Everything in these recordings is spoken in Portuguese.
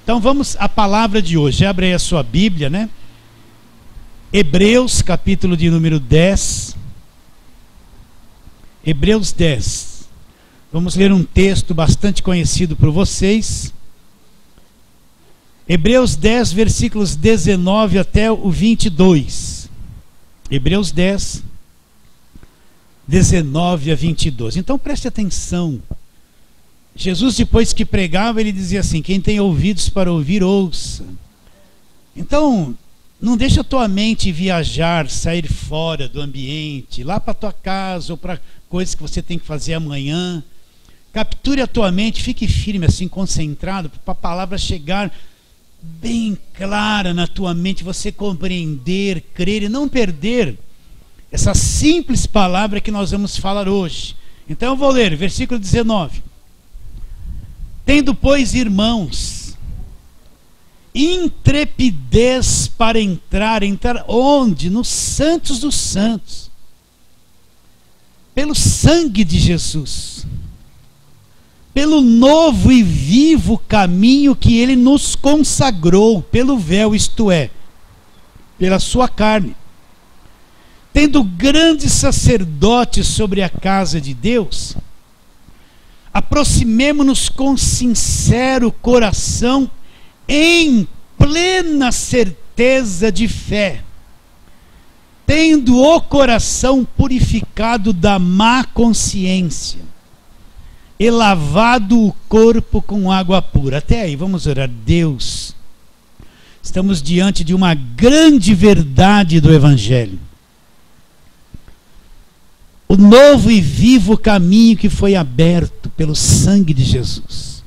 Então vamos à palavra de hoje. Abre aí a sua Bíblia, né? Hebreus, capítulo de número 10. Hebreus 10. Vamos ler um texto bastante conhecido por vocês. Hebreus 10, versículos 19 até o 22. Hebreus 10, 19 a 22. Então preste atenção. Jesus, depois que pregava, ele dizia assim: quem tem ouvidos para ouvir, ouça. Então, não deixa a tua mente viajar, sair fora do ambiente, lá para a tua casa ou para coisas que você tem que fazer amanhã. Capture a tua mente, fique firme assim, concentrado, para a palavra chegar bem clara na tua mente, você compreender, crer e não perder essa simples palavra que nós vamos falar hoje. Então eu vou ler, versículo 19. Tendo, pois, irmãos, intrepidez para entrar onde? Nos santos dos santos, pelo sangue de Jesus, pelo novo e vivo caminho que ele nos consagrou, pelo véu, isto é, pela sua carne, tendo grande sacerdote sobre a casa de Deus, aproximemo-nos com sincero coração, em plena certeza de fé, tendo o coração purificado da má consciência, e lavado o corpo com água pura. Até aí, vamos orar. Deus, estamos diante de uma grande verdade do Evangelho. O novo e vivo caminho que foi aberto pelo sangue de Jesus.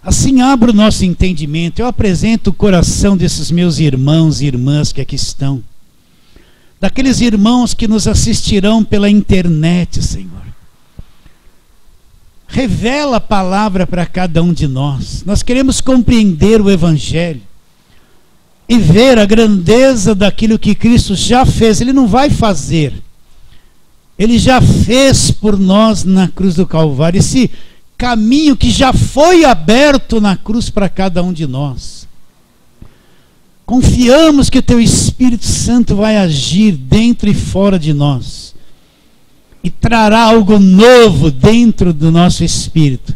Assim, abra o nosso entendimento. Eu apresento o coração desses meus irmãos e irmãs que aqui estão. Daqueles irmãos que nos assistirão pela internet, Senhor. Revela a palavra para cada um de nós. Nós queremos compreender o Evangelho e ver a grandeza daquilo que Cristo já fez. Ele não vai fazer. Ele já fez por nós na cruz do Calvário. Esse caminho que já foi aberto na cruz para cada um de nós. Confiamos que Teu Espírito Santo vai agir dentro e fora de nós. E trará algo novo dentro do nosso espírito.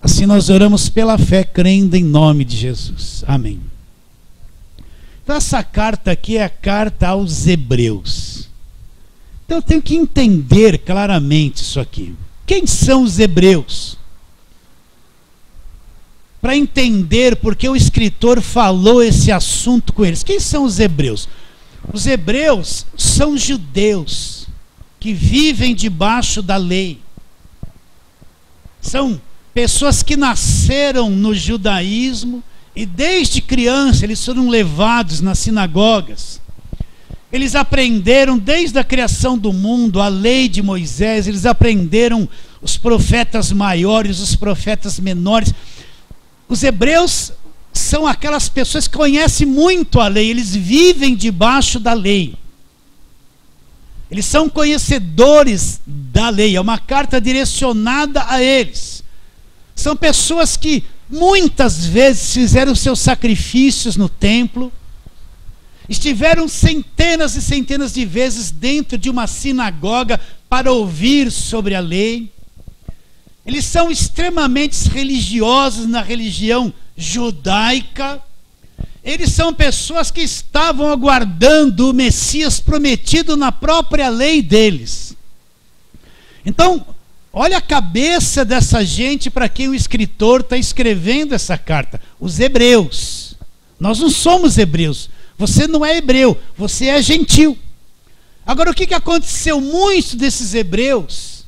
Assim nós oramos pela fé, crendo em nome de Jesus. Amém. Então essa carta aqui é a carta aos Hebreus. Então eu tenho que entender claramente isso aqui. Quem são os hebreus? Para entender porque o escritor falou esse assunto com eles. Quem são os hebreus? Os hebreus são judeus que vivem debaixo da lei. São pessoas que nasceram no judaísmo e desde criança eles foram levados nas sinagogas. Eles aprenderam desde a criação do mundo a lei de Moisés, eles aprenderam os profetas maiores, os profetas menores. Os hebreus são aquelas pessoas que conhecem muito a lei, eles vivem debaixo da lei. Eles são conhecedores da lei, é uma carta direcionada a eles. São pessoas que muitas vezes fizeram seus sacrifícios no templo, estiveram centenas e centenas de vezes dentro de uma sinagoga para ouvir sobre a lei. Eles são extremamente religiosos na religião judaica. Eles são pessoas que estavam aguardando o Messias prometido na própria lei deles. Então, olha a cabeça dessa gente para quem o escritor está escrevendo essa carta. Os hebreus. Nós não somos hebreus. Você não é hebreu, você é gentil. Agora, o que aconteceu? Muitos desses hebreus,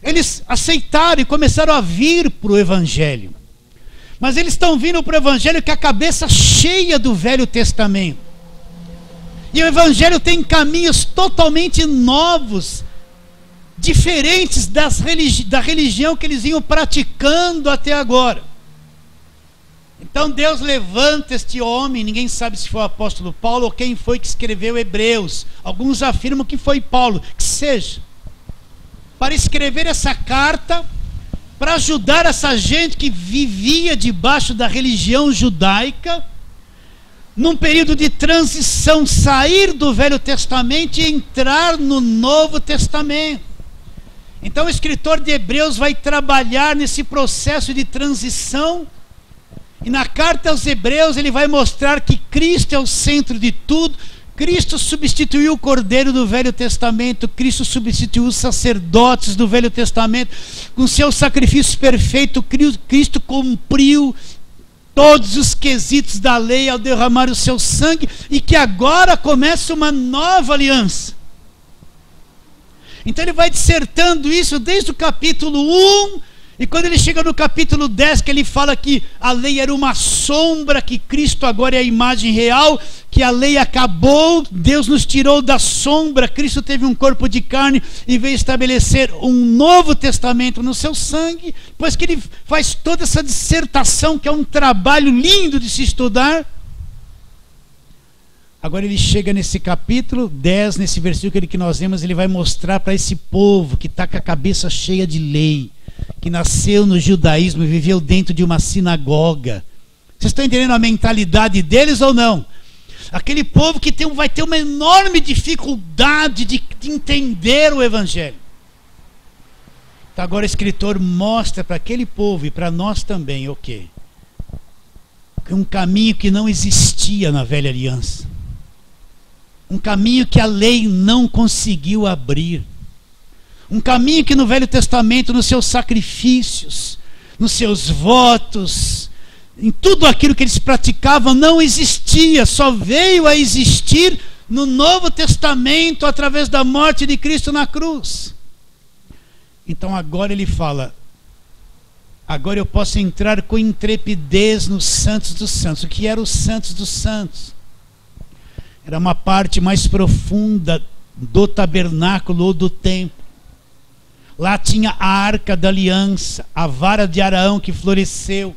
eles aceitaram e começaram a vir para o Evangelho. Mas eles estão vindo para o Evangelho com a cabeça cheia do Velho Testamento. E o Evangelho tem caminhos totalmente novos, diferentes da religião que eles iam praticando até agora. Então Deus levanta este homem, ninguém sabe se foi o apóstolo Paulo ou quem foi que escreveu Hebreus. Alguns afirmam que foi Paulo, que seja, para escrever essa carta para ajudar essa gente que vivia debaixo da religião judaica, num período de transição, sair do Velho Testamento e entrar no Novo Testamento. Então o escritor de Hebreus vai trabalhar nesse processo de transição, e na carta aos Hebreus ele vai mostrar que Cristo é o centro de tudo. Cristo substituiu o Cordeiro do Velho Testamento, Cristo substituiu os sacerdotes do Velho Testamento, com seu sacrifício perfeito, Cristo cumpriu todos os quesitos da lei ao derramar o seu sangue, e que agora começa uma nova aliança. Então ele vai dissertando isso desde o capítulo 1, e quando ele chega no capítulo 10, que ele fala que a lei era uma sombra, que Cristo agora é a imagem real, que a lei acabou, Deus nos tirou da sombra, Cristo teve um corpo de carne e veio estabelecer um novo testamento no seu sangue. Depois que ele faz toda essa dissertação, que é um trabalho lindo de se estudar, agora ele chega nesse capítulo 10, nesse versículo que nós lemos, ele vai mostrar para esse povo que está com a cabeça cheia de lei, que nasceu no judaísmo e viveu dentro de uma sinagoga. Vocês estão entendendo a mentalidade deles ou não? Aquele povo que vai ter uma enorme dificuldade de entender o Evangelho. Então agora o escritor mostra para aquele povo e para nós também o quê? Um caminho que não existia na velha aliança. Um caminho que a lei não conseguiu abrir. Um caminho que no Velho Testamento, nos seus sacrifícios, nos seus votos, em tudo aquilo que eles praticavam, não existia, só veio a existir no Novo Testamento, através da morte de Cristo na cruz. Então agora ele fala, agora eu posso entrar com intrepidez nos santos dos santos. O que eram os santos dos santos? Era uma parte mais profunda do tabernáculo ou do templo. Lá tinha a arca da aliança, a vara de Araão que floresceu,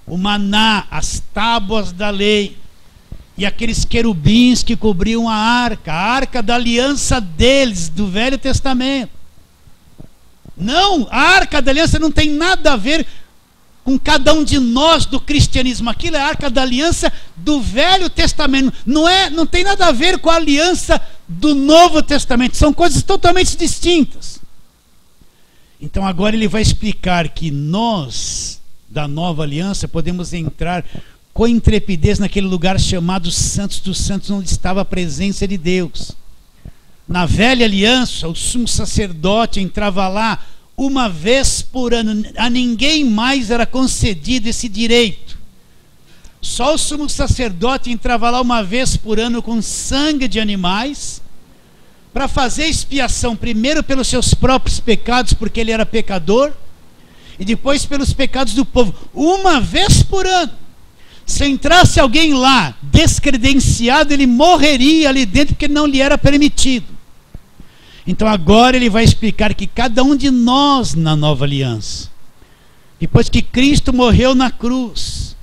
o maná, as tábuas da lei, e aqueles querubins que cobriam a arca da aliança deles, do Velho Testamento. Não, a arca da aliança não tem nada a ver com cada um de nós do cristianismo. Aquilo é a arca da aliança do Velho Testamento, não tem nada a ver com a aliança do Novo Testamento, são coisas totalmente distintas. Então agora ele vai explicar que nós, da nova aliança, podemos entrar com intrepidez naquele lugar chamado Santos dos Santos, onde estava a presença de Deus. Na velha aliança, o sumo sacerdote entrava lá uma vez por ano, a ninguém mais era concedido esse direito. Só o sumo sacerdote entrava lá uma vez por ano com sangue de animais, para fazer expiação, primeiro pelos seus próprios pecados, porque ele era pecador, e depois pelos pecados do povo, uma vez por ano. Se entrasse alguém lá descredenciado, ele morreria ali dentro, porque não lhe era permitido. Então agora ele vai explicar que cada um de nós na nova aliança, depois que Cristo morreu na cruz,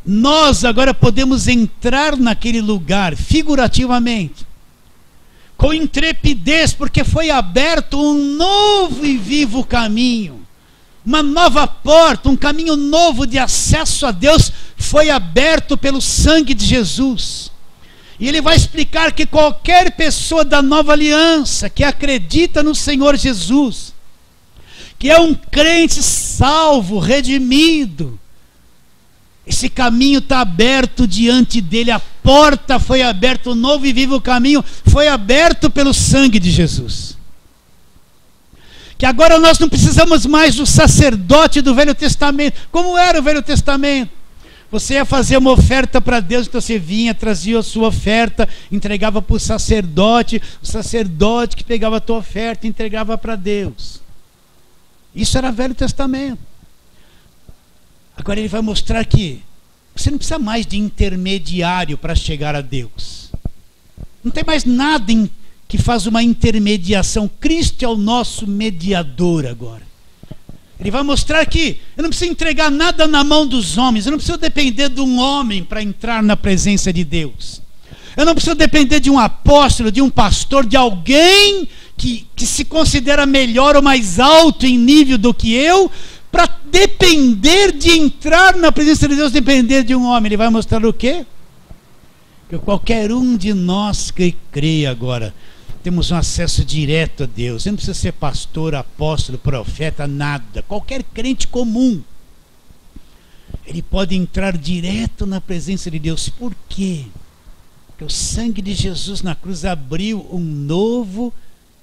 nós agora podemos entrar naquele lugar, figurativamente, com intrepidez, porque foi aberto um novo e vivo caminho, uma nova porta, um caminho novo de acesso a Deus foi aberto pelo sangue de Jesus. E ele vai explicar que qualquer pessoa da nova aliança que acredita no Senhor Jesus, que é um crente salvo, redimido, esse caminho está aberto diante dele, a porta foi aberta, o novo e vivo caminho foi aberto pelo sangue de Jesus. Que agora nós não precisamos mais do sacerdote do Velho Testamento. Como era o Velho Testamento? Você ia fazer uma oferta para Deus, então você vinha, trazia a sua oferta, entregava para o sacerdote que pegava a tua oferta e entregava para Deus. Isso era Velho Testamento. Agora ele vai mostrar que você não precisa mais de intermediário para chegar a Deus. Não tem mais nada que faz uma intermediação. Cristo é o nosso mediador agora. Ele vai mostrar que eu não preciso entregar nada na mão dos homens. Eu não preciso depender de um homem para entrar na presença de Deus. Eu não preciso depender de um apóstolo, de um pastor, de alguém que se considera melhor ou mais alto em nível do que eu, para depender de entrar na presença de Deus, depender de um homem. Ele vai mostrar o quê? Que qualquer um de nós que crê agora, temos um acesso direto a Deus. Você não precisa ser pastor, apóstolo, profeta, nada. Qualquer crente comum, ele pode entrar direto na presença de Deus. Por quê? Porque o sangue de Jesus na cruz abriu um novo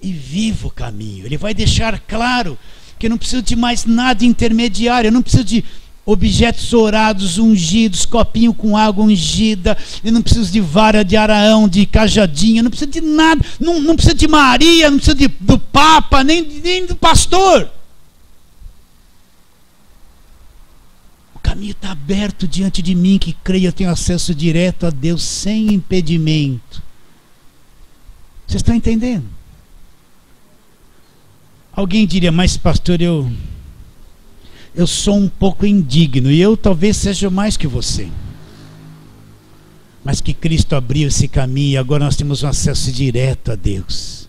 e vivo caminho. Ele vai deixar claro que eu não preciso de mais nada intermediário. Eu não preciso de objetos orados, ungidos, copinho com água ungida. Eu não preciso de vara de Araão, de cajadinha. Eu não preciso de nada. Não preciso de Maria, não preciso do Papa, nem do pastor. O caminho está aberto diante de mim que creio. Eu tenho acesso direto a Deus sem impedimento. Vocês estão entendendo? Alguém diria, mas pastor, eu sou um pouco indigno, e eu talvez seja mais que você. Mas que Cristo abriu esse caminho e agora nós temos um acesso direto a Deus.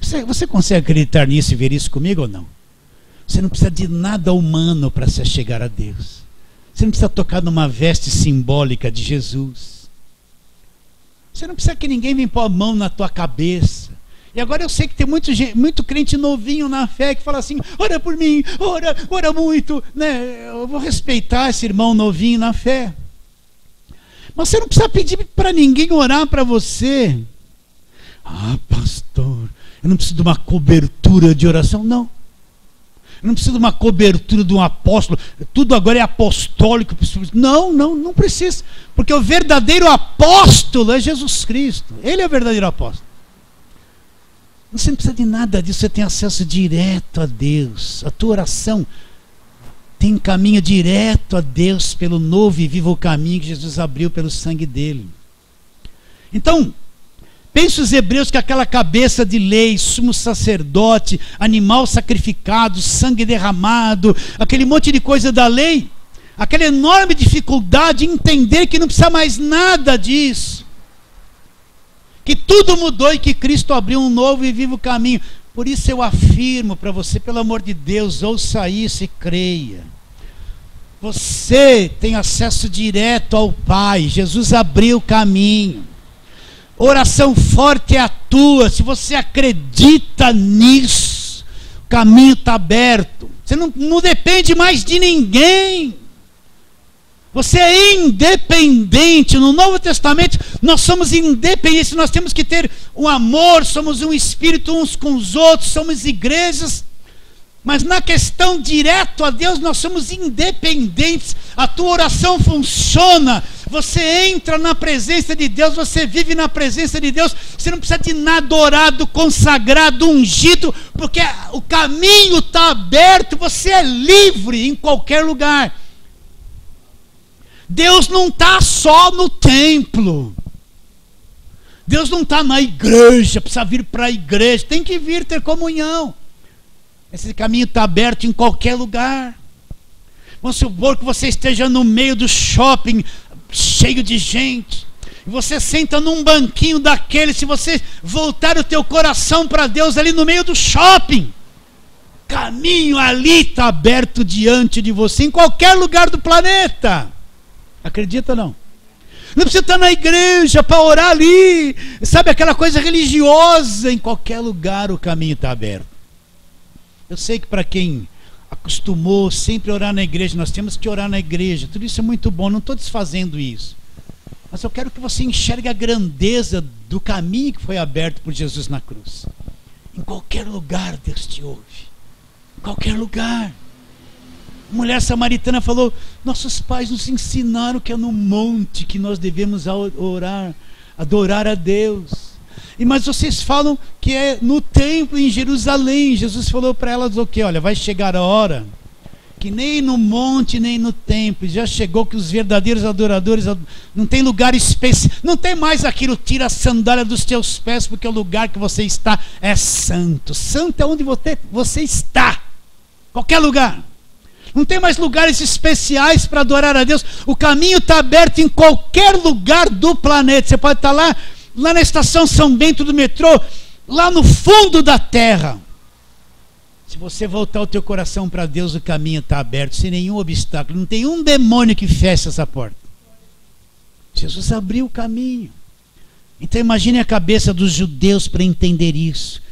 Você consegue acreditar nisso e ver isso comigo ou não? Você não precisa de nada humano para se chegar a Deus. Você não precisa tocar numa veste simbólica de Jesus. Você não precisa que ninguém venha pôr a mão na tua cabeça. E agora eu sei que tem muito crente novinho na fé que fala assim, ora por mim, ora muito, né? Eu vou respeitar esse irmão novinho na fé. Mas você não precisa pedir para ninguém orar para você. Ah, pastor, eu não preciso de uma cobertura de oração, não. Eu não preciso de uma cobertura de um apóstolo, tudo agora é apostólico. Não precisa, porque o verdadeiro apóstolo é Jesus Cristo. Ele é o verdadeiro apóstolo. Você não precisa de nada disso, você tem acesso direto a Deus. A tua oração tem caminho direto a Deus pelo novo e vivo caminho que Jesus abriu pelo sangue dele. Então, pense os hebreus que aquela cabeça de lei, sumo sacerdote, animal sacrificado, sangue derramado, aquele monte de coisa da lei, aquela enorme dificuldade de entender que não precisa mais nada disso. Que tudo mudou e que Cristo abriu um novo e vivo caminho. Por isso eu afirmo para você, pelo amor de Deus, ouça isso e creia. Você tem acesso direto ao Pai. Jesus abriu o caminho. Oração forte é a tua. Se você acredita nisso, o caminho está aberto. Você não depende mais de ninguém. Você é independente. No Novo Testamento nós somos independentes. Nós temos que ter um amor, somos um espírito uns com os outros, somos igrejas. Mas na questão direto a Deus nós somos independentes. A tua oração funciona. Você entra na presença de Deus, você vive na presença de Deus. Você não precisa de nada adorado, consagrado, ungido, porque o caminho está aberto. Você é livre em qualquer lugar. Deus não está só no templo. Deus não está na igreja, precisa vir para a igreja. Tem que vir ter comunhão. Esse caminho está aberto em qualquer lugar. Vamos supor que você esteja no meio do shopping, cheio de gente. E você senta num banquinho daquele. Se você voltar o teu coração para Deus ali no meio do shopping, caminho ali está aberto diante de você, em qualquer lugar do planeta. Acredita ou não? Não precisa estar na igreja para orar ali. Sabe aquela coisa religiosa? Em qualquer lugar o caminho está aberto. Eu sei que para quem acostumou sempre a orar na igreja, nós temos que orar na igreja. Tudo isso é muito bom, não estou desfazendo isso. Mas eu quero que você enxergue a grandeza do caminho que foi aberto por Jesus na cruz. Em qualquer lugar Deus te ouve. Em qualquer lugar. A mulher samaritana falou, nossos pais nos ensinaram que é no monte que nós devemos orar, adorar a Deus. Mas vocês falam que é no templo em Jerusalém. Jesus falou para elas o quê? Olha, vai chegar a hora que nem no monte nem no templo, já chegou que os verdadeiros adoradores não tem lugar especial, não tem mais aquilo, tira a sandália dos teus pés, porque o lugar que você está é santo. Santo é onde você está, qualquer lugar. Não tem mais lugares especiais para adorar a Deus. O caminho está aberto em qualquer lugar do planeta. Você pode estar lá na estação São Bento do metrô, lá no fundo da terra. Se você voltar o teu coração para Deus, o caminho está aberto, sem nenhum obstáculo. Não tem um demônio que feche essa porta. Jesus abriu o caminho. Então imagine a cabeça dos judeus para entender isso.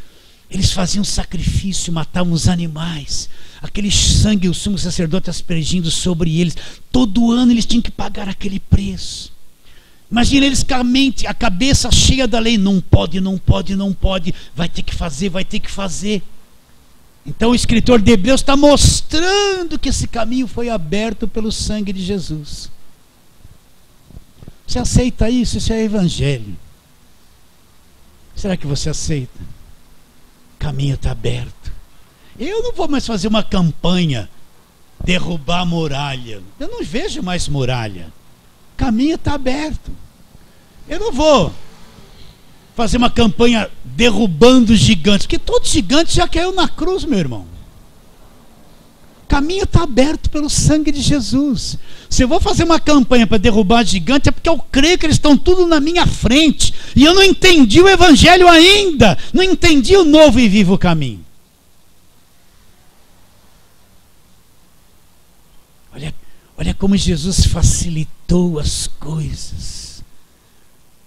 Eles faziam sacrifício, matavam os animais. Aquele sangue, o sumo sacerdote aspergindo sobre eles. Todo ano eles tinham que pagar aquele preço. Imagina eles com a cabeça cheia da lei. Não pode, não pode, não pode. Vai ter que fazer, vai ter que fazer. Então o escritor de Hebreus está mostrando que esse caminho foi aberto pelo sangue de Jesus. Você aceita isso? Isso é evangelho. Será que você aceita? O caminho está aberto. Eu não vou mais fazer uma campanha, derrubar a muralha. Eu não vejo mais muralha. O caminho está aberto. Eu não vou fazer uma campanha derrubando os gigantes, porque todo gigante já caiu na cruz, meu irmão. O caminho está aberto pelo sangue de Jesus. Se eu vou fazer uma campanha para derrubar gigante, é porque eu creio que eles estão tudo na minha frente, e eu não entendi o evangelho ainda, não entendi o novo e vivo caminho. Olha como Jesus facilitou as coisas.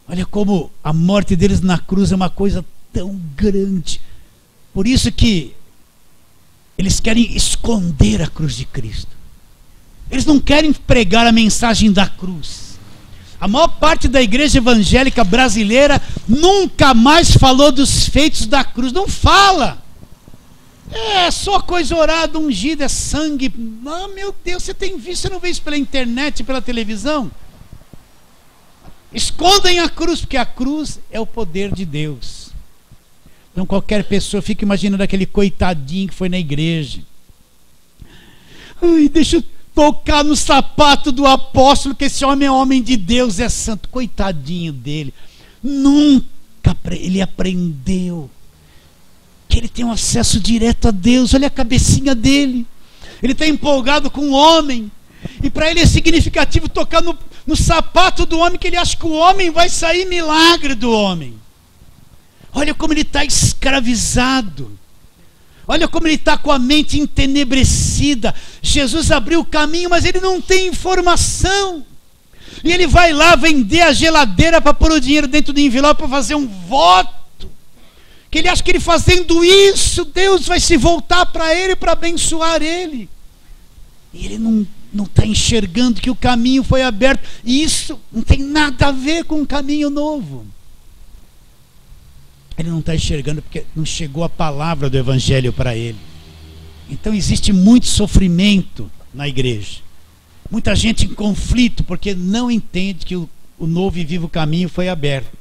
Olha como a morte deles na cruz é uma coisa tão grande. Por isso que eles querem esconder a cruz de Cristo. Eles não querem pregar a mensagem da cruz. A maior parte da igreja evangélica brasileira nunca mais falou dos feitos da cruz. Não fala. É só coisa orada, ungida, é sangue. Ah, meu Deus, você tem visto, você não vê isso pela internet, pela televisão? Escondem a cruz, porque a cruz é o poder de Deus. Então qualquer pessoa fica imaginando aquele coitadinho que foi na igreja. Ai, deixa eu tocar no sapato do apóstolo, que esse homem é homem de Deus, é santo. Coitadinho dele. Nunca ele aprendeu que ele tem um acesso direto a Deus. Olha a cabecinha dele. Ele está empolgado com o homem. E para ele é significativo tocar no sapato do homem, que ele acha que o homem vai sair milagre do homem. Olha como ele está escravizado. Olha como ele está com a mente entenebrecida. Jesus abriu o caminho, mas ele não tem informação. E ele vai lá vender a geladeira para pôr o dinheiro dentro do envelope para fazer um voto. Que ele acha que ele fazendo isso, Deus vai se voltar para ele para abençoar ele. E ele não está enxergando que o caminho foi aberto. E isso não tem nada a ver com um caminho novo. Ele não está enxergando porque não chegou a palavra do evangelho para ele. Então existe muito sofrimento na igreja. Muita gente em conflito porque não entende que o novo e vivo caminho foi aberto.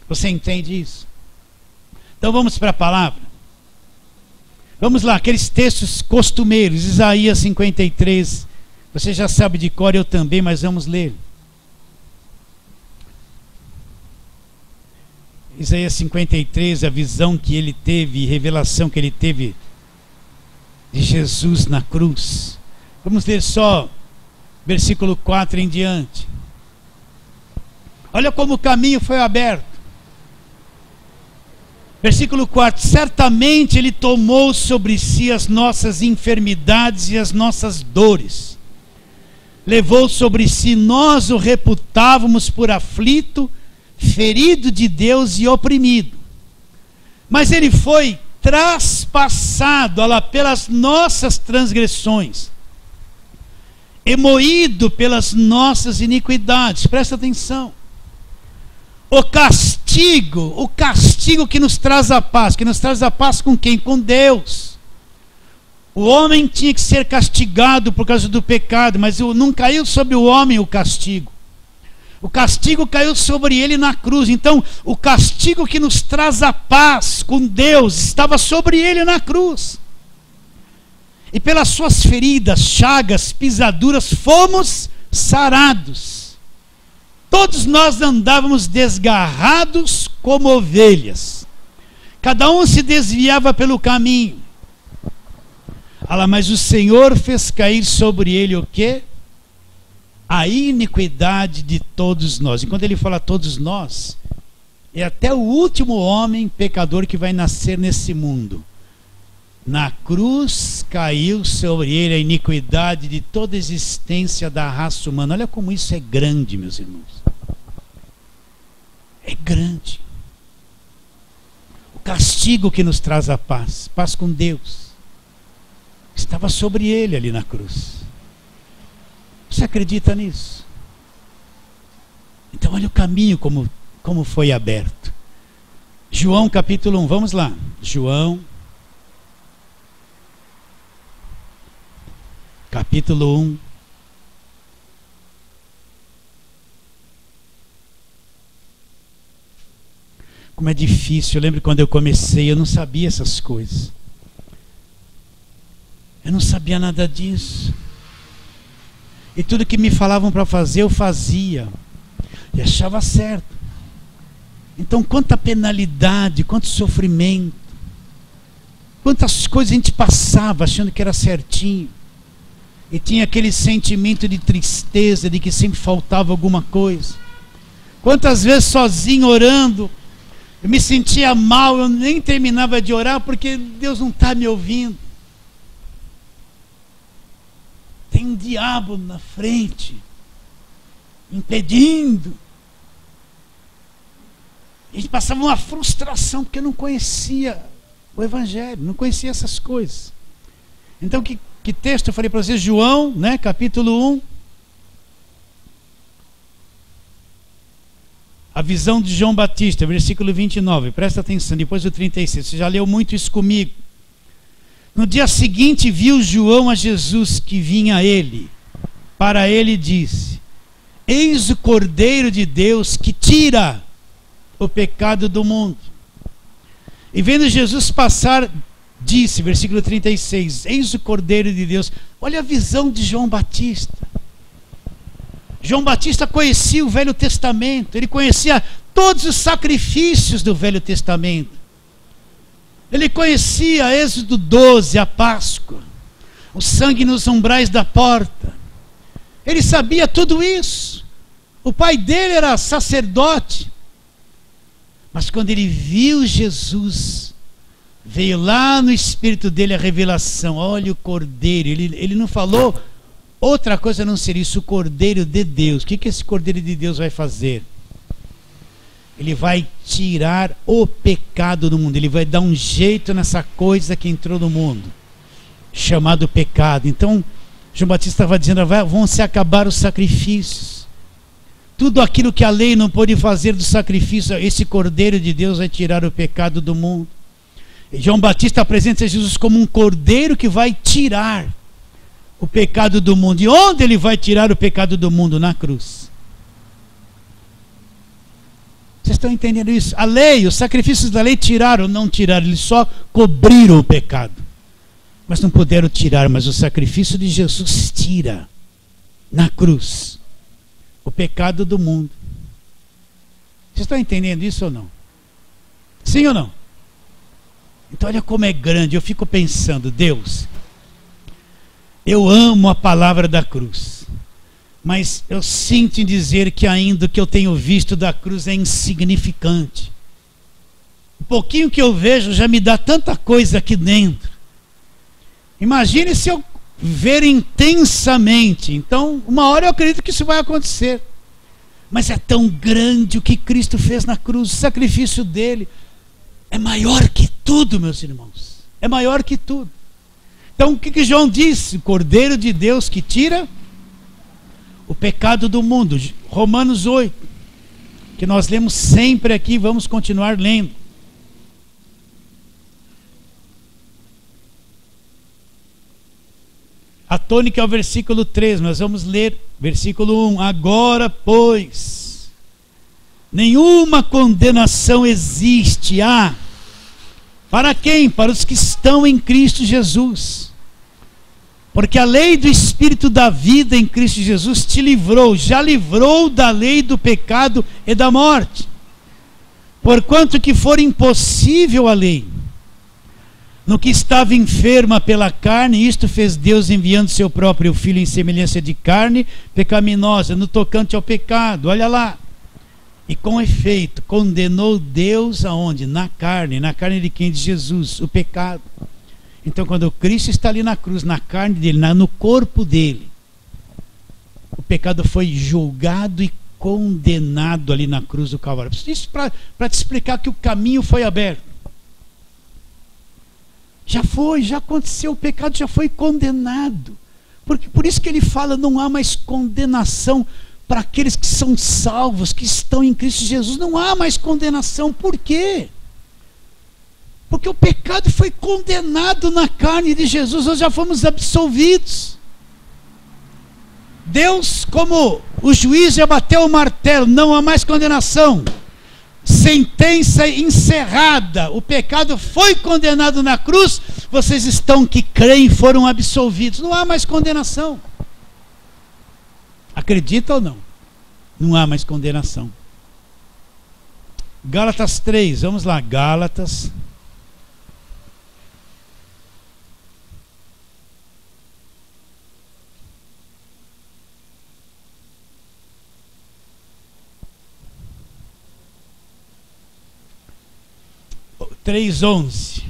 Você entende isso? Então vamos para a palavra. Vamos lá, aqueles textos costumeiros. Isaías 53. Você já sabe de cor, eu também, mas vamos ler. Isaías 53, a visão que ele teve, revelação que ele teve de Jesus na cruz. Vamos ler só versículo 4 em diante. Olha como o caminho foi aberto. Versículo 4: certamente ele tomou sobre si as nossas enfermidades e as nossas dores. Levou sobre si, nós o reputávamos por aflito, ferido de Deus e oprimido. Mas ele foi traspassado pelas nossas transgressões, e moído pelas nossas iniquidades. Presta atenção. O castigo que nos traz a paz. Que nos traz a paz com quem? Com Deus. O homem tinha que ser castigado por causa do pecado, mas não caiu sobre o homem o castigo. O castigo caiu sobre ele na cruz. Então, o castigo que nos traz a paz com Deus estava sobre ele na cruz. E pelas suas feridas, chagas, pisaduras, fomos sarados. Todos nós andávamos desgarrados como ovelhas. Cada um se desviava pelo caminho. Mas o Senhor fez cair sobre ele o quê? A iniquidade de todos nós. E quando ele fala todos nós, é até o último homem pecador que vai nascer nesse mundo. Na cruz caiu sobre ele a iniquidade de toda a existência da raça humana. Olha como isso é grande, meus irmãos. É grande. O castigo que nos traz a paz, paz com Deus, estava sobre ele ali na cruz. Você acredita nisso? Então olha o caminho como foi aberto. João capítulo 1, vamos lá. João capítulo 1. Como é difícil, eu lembro quando eu comecei, eu não sabia essas coisas. Eu não sabia nada disso. E tudo que me falavam para fazer, eu fazia. E achava certo. Então, quanta penalidade, quanto sofrimento. Quantas coisas a gente passava achando que era certinho. E tinha aquele sentimento de tristeza, de que sempre faltava alguma coisa. Quantas vezes sozinho orando, eu me sentia mal, eu nem terminava de orar porque Deus não está me ouvindo. Tem um diabo na frente, impedindo. A gente passava uma frustração porque não conhecia o Evangelho, não conhecia essas coisas. Então que texto eu falei para vocês? João, né, capítulo 1. A visão de João Batista, versículo 29. Presta atenção, depois do 36. Você já leu muito isso comigo. No dia seguinte viu João a Jesus que vinha a ele. Para ele disse: Eis o Cordeiro de Deus que tira o pecado do mundo. E vendo Jesus passar, disse, versículo 36, eis o Cordeiro de Deus. Olha a visão de João Batista. João Batista conhecia o Velho Testamento, ele conhecia todos os sacrifícios do Velho Testamento. Ele conhecia Êxodo 12, a Páscoa, o sangue nos umbrais da porta. Ele sabia tudo isso. O pai dele era sacerdote. Mas quando ele viu Jesus, veio lá no espírito dele a revelação. Olha o Cordeiro. Ele não falou outra coisa a não ser isso, o Cordeiro de Deus. O que esse Cordeiro de Deus vai fazer? Ele vai tirar o pecado do mundo. Ele vai dar um jeito nessa coisa que entrou no mundo, chamado pecado. Então, João Batista estava dizendo, vão se acabar os sacrifícios. Tudo aquilo que a lei não pôde fazer do sacrifício, esse Cordeiro de Deus vai tirar o pecado do mundo. E João Batista apresenta Jesus como um Cordeiro que vai tirar o pecado do mundo. E onde ele vai tirar o pecado do mundo? Na cruz. Vocês estão entendendo isso? A lei, os sacrifícios da lei tiraram ou não tiraram? Eles só cobriram o pecado. Mas não puderam tirar, mas o sacrifício de Jesus tira na cruz o pecado do mundo. Vocês estão entendendo isso ou não? Sim ou não? Então olha como é grande. Eu fico pensando, Deus, eu amo a palavra da cruz, mas eu sinto em dizer que ainda o que eu tenho visto da cruz é insignificante. O pouquinho que eu vejo já me dá tanta coisa aqui dentro. Imagine se eu ver intensamente. Então, uma hora eu acredito que isso vai acontecer. Mas é tão grande o que Cristo fez na cruz. O sacrifício dele é maior que tudo, meus irmãos. É maior que tudo. Então, o que João disse? O Cordeiro de Deus que tira o pecado do mundo. Romanos 8, que nós lemos sempre aqui, vamos continuar lendo. A tônica é o versículo 3, nós vamos ler versículo 1. Agora, pois, nenhuma condenação existe. Para quem? Para os que estão em Cristo Jesus. Porque a lei do Espírito da vida em Cristo Jesus te livrou, já livrou da lei do pecado e da morte. Porquanto que for impossível a lei, no que estava enferma pela carne, isto fez Deus enviando seu próprio Filho em semelhança de carne pecaminosa, no tocante ao pecado. Olha lá. E com efeito, condenou Deus aonde? Na carne de quem? De Jesus, o pecado. Então, quando Cristo está ali na cruz, na carne dele, no corpo dele, o pecado foi julgado e condenado ali na cruz do Calvário. Isso para te explicar que o caminho foi aberto. Já aconteceu, o pecado já foi condenado. Por isso que ele fala, não há mais condenação para aqueles que são salvos, que estão em Cristo Jesus. Não há mais condenação. Por quê? Porque o pecado foi condenado na carne de Jesus, nós já fomos absolvidos. Deus, como o juiz, já bateu o martelo, não há mais condenação. Sentença encerrada, o pecado foi condenado na cruz, vocês estão que creem foram absolvidos, não há mais condenação. Acredita ou não? Não há mais condenação. Gálatas 3, vamos lá, Gálatas. Três 11.